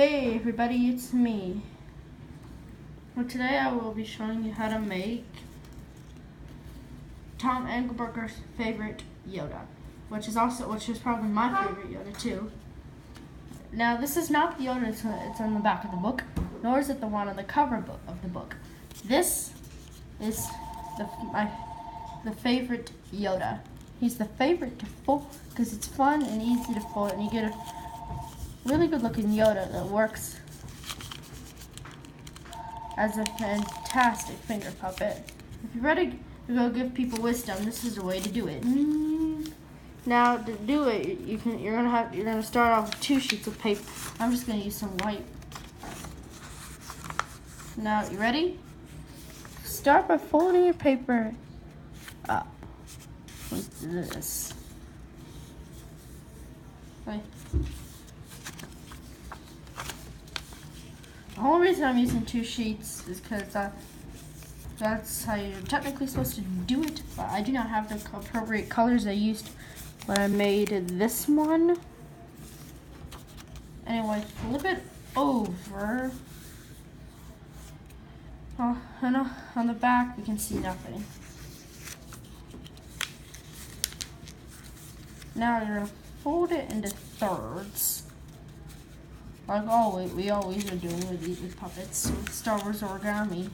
Hey everybody, it's me. Well, today I will be showing you how to make Tom Engelberger's favorite Yoda, which is probably my favorite Yoda too. Now, this is not the Yoda it's on the back of the book, nor is it the one on the cover of the book. This is the favorite Yoda. He's the favorite to fold because it's fun and easy to fold, and you get a really good looking Yoda that works as a fantastic finger puppet. If you're ready to go give people wisdom, this is the way to do it. Now to do it, you're gonna start off with 2 sheets of paper. I'm just gonna use some white. Now you ready? Start by folding your paper up like this. Okay. The whole reason I'm using 2 sheets is because that's how you're technically supposed to do it, but I do not have the appropriate colors I used when I made this one. Anyway, flip it over. And on the back, we can see nothing. Now you're going to fold it into thirds. Like we always are doing with puppets, with Star Wars origami.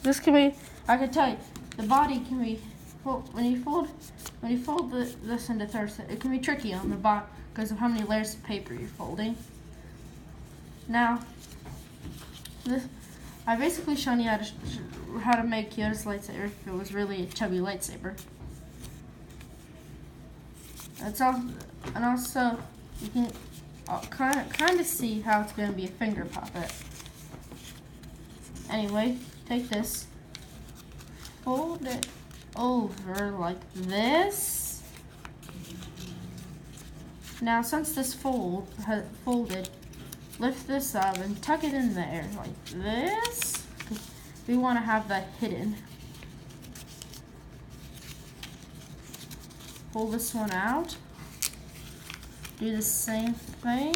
This can be, I can tell you, the body can be, when you fold this into thirds, it can be tricky on the bottom because of how many layers of paper you're folding. Now, I basically shown you how to make Yoda's lightsaber if it was really a chubby lightsaber. And also, you can kind of see how it's going to be a finger puppet. Anyway, take this, fold it over like this. Now, since this folded, lift this up and tuck it in there like this. We want to have that hidden. Pull this one out. Do the same thing.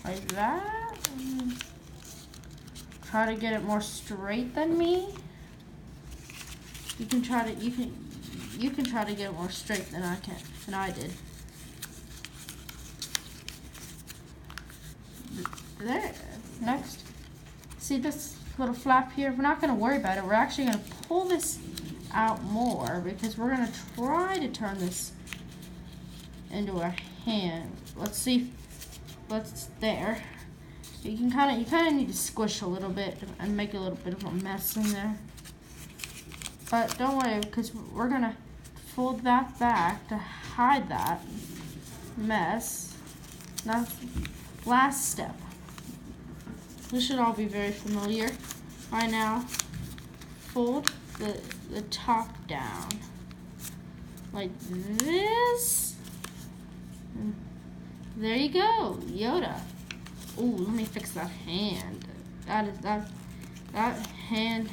Like that. Try to get it more straight than me. You can try to get it more straight than I did. There. Next. See this little flap here? We're not going to worry about it. We're actually going to pull this out more because we're going to try to turn this into a hand. Let's see. There. You kind of need to squish a little bit and make a little bit of a mess in there. But don't worry, because we're going to fold that back to hide that mess. Now, last step. This should all be very familiar by now. Fold the top down like this. And there you go, Yoda. Oh, let me fix that hand. That hand.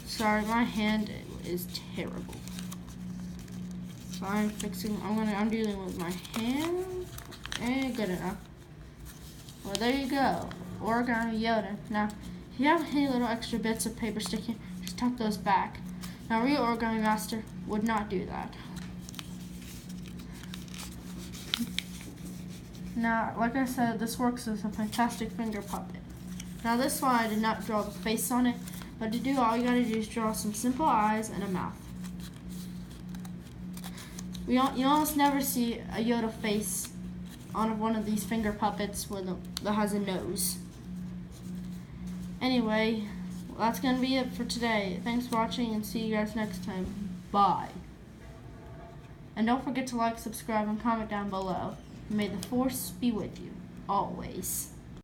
Sorry, my hand is terrible. So I'm dealing with my hand. And good enough. Well, there you go, Origami Yoda. Now, if you have any little extra bits of paper sticking, just tuck those back. Now, a real origami master would not do that. Now, like I said, this works as a fantastic finger puppet. Now, this one I did not draw the face on it, but to do all you gotta do is draw some simple eyes and a mouth. You almost never see a Yoda face on one of these finger puppets that has a nose. Anyway, that's going to be it for today. Thanks for watching and see you guys next time. Bye. And don't forget to like, subscribe, and comment down below. May the Force be with you, always.